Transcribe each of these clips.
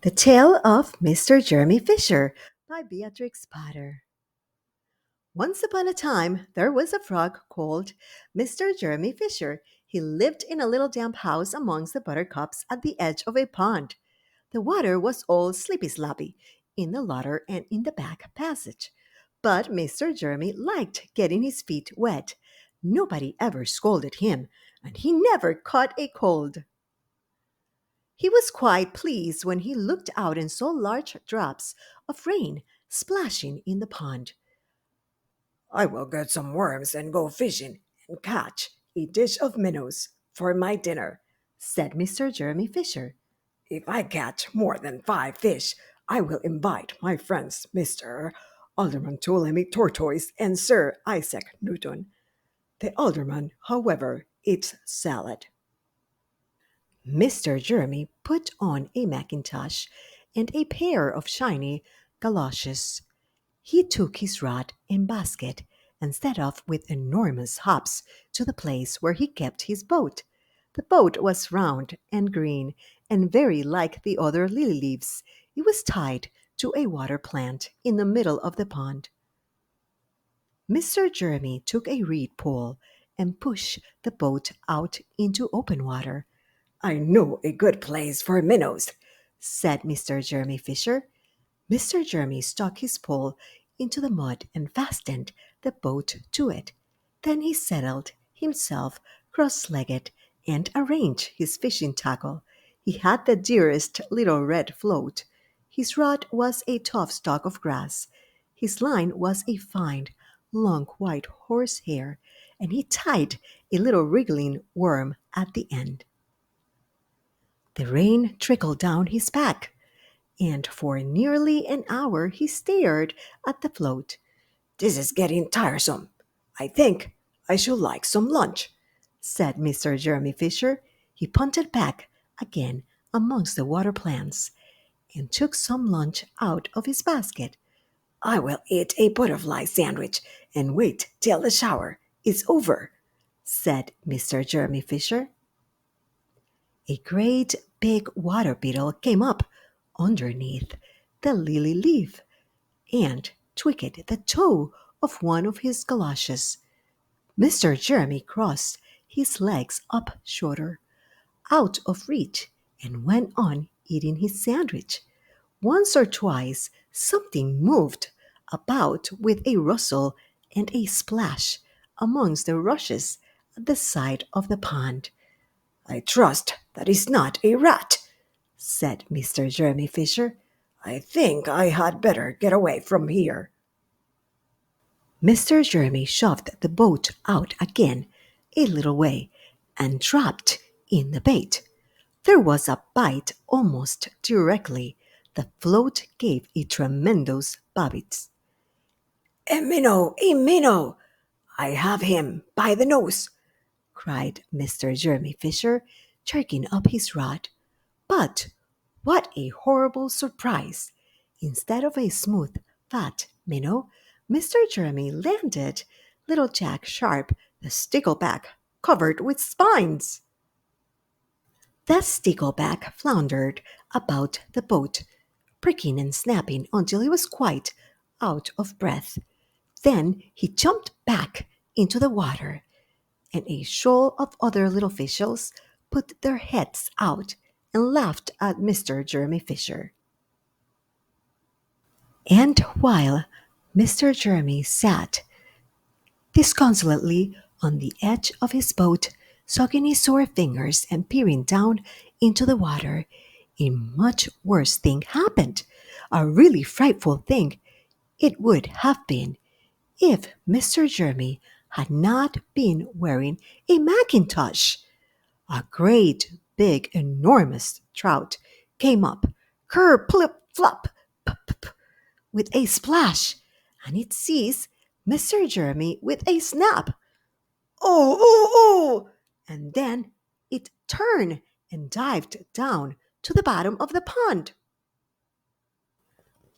The Tale of Mr. Jeremy Fisher by Beatrix Potter. Once upon a time, there was a frog called Mr. Jeremy Fisher. He lived in a little damp house amongst the buttercups at the edge of a pond. The water was all slippy sloppy in the ladder and in the back passage. But Mr. Jeremy liked getting his feet wet. Nobody ever scolded him, and he never caught a cold. He was quite pleased when he looked out and saw large drops of rain splashing in the pond. "I will get some worms and go fishing and catch a dish of minnows for my dinner," said Mr. Jeremy Fisher. "If I catch more than 5 fish, I will invite my friends Mr. Alderman Ptolemy Tortoise and Sir Isaac Newton. The alderman, however, eats salad." Mr. Jeremy put on a mackintosh and a pair of shiny galoshes. He took his rod and basket and set off with enormous hops to the place where he kept his boat. The boat was round and green and very like the other lily leaves. It was tied to a water plant in the middle of the pond. Mr. Jeremy took a reed pole and pushed the boat out into open water. "I know a good place for minnows," said Mr. Jeremy Fisher. Mr. Jeremy stuck his pole into the mud and fastened the boat to it. Then he settled himself cross-legged and arranged his fishing tackle. He had the dearest little red float. His rod was a tough stalk of grass. His line was a fine, long white horsehair, and he tied a little wriggling worm at the end. The rain trickled down his back, and for nearly an hour he stared at the float. "This is getting tiresome. I think I should like some lunch," said Mr. Jeremy Fisher. He punted back again amongst the water plants and took some lunch out of his basket. "I will eat a butterfly sandwich and wait till the shower is over," said Mr. Jeremy Fisher. A great big water beetle came up underneath the lily leaf and tweaked the toe of one of his galoshes. Mr. Jeremy crossed his legs up shorter, out of reach, and went on eating his sandwich. Once or twice something moved about with a rustle and a splash amongst the rushes at the side of the pond. "I trust that is not a rat," said Mr. Jeremy Fisher. "I think I had better get away from here." Mr. Jeremy shoved the boat out again a little way and dropped in the bait. There was a bite almost directly. The float gave a tremendous bobbit. "A minnow! A minnow! I have him by the nose!" cried Mr. Jeremy Fisher, jerking up his rod. But what a horrible surprise! Instead of a smooth, fat minnow, Mr. Jeremy landed little Jack Sharp, the stickleback, covered with spines. The stickleback floundered about the boat, pricking and snapping until he was quite out of breath. Then he jumped back into the water, and a shoal of other little fishes put their heads out and laughed at Mr. Jeremy Fisher. And while Mr. Jeremy sat disconsolately on the edge of his boat, sucking his sore fingers and peering down into the water, a much worse thing happened. A really frightful thing it would have been if Mr. Jeremy had not been wearing a mackintosh. A great, big, enormous trout came up, ker plip flop, p p p, with a splash, and it seized Mr. Jeremy with a snap. "Oh, oh, oh!" And then it turned and dived down to the bottom of the pond.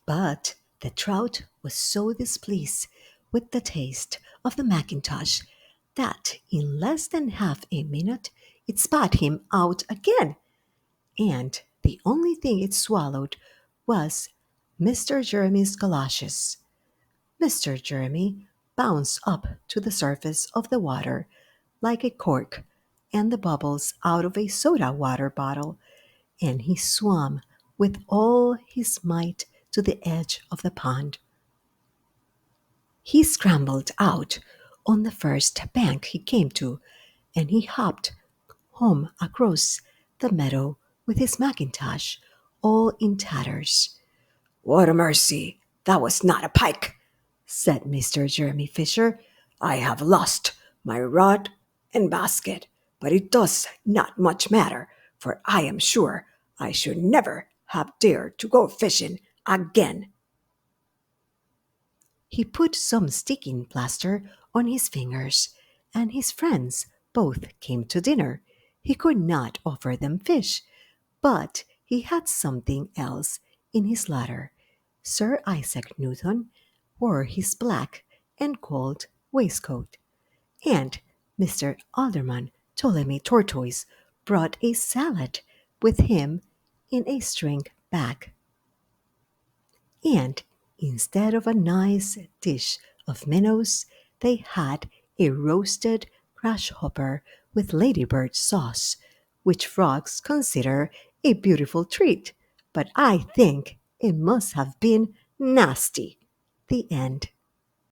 But the trout was so displeased with the taste of the mackintosh that in less than half a minute it spat him out again, and The only thing it swallowed was Mr. Jeremy's galoshes. Mr. Jeremy bounced up to the surface of the water like a cork and the bubbles out of a soda water bottle, and he swam with all his might to the edge of the pond. He scrambled out on the first bank he came to, and he hopped home across the meadow with his mackintosh all in tatters. "What a mercy! That was not a pike," said Mr. Jeremy Fisher. "I have lost my rod and basket, but it does not much matter, for I am sure I should never have dared to go fishing again." He put some sticking plaster on his fingers, and his friends both came to dinner. He could not offer them fish, but he had something else in his larder. Sir Isaac Newton wore his black and gold waistcoat, and Mr. Alderman Ptolemy Tortoise brought a salad with him in a string bag. And instead of a nice dish of minnows, they had a roasted grasshopper with ladybird sauce, which frogs consider a beautiful treat, but I think it must have been nasty. The end.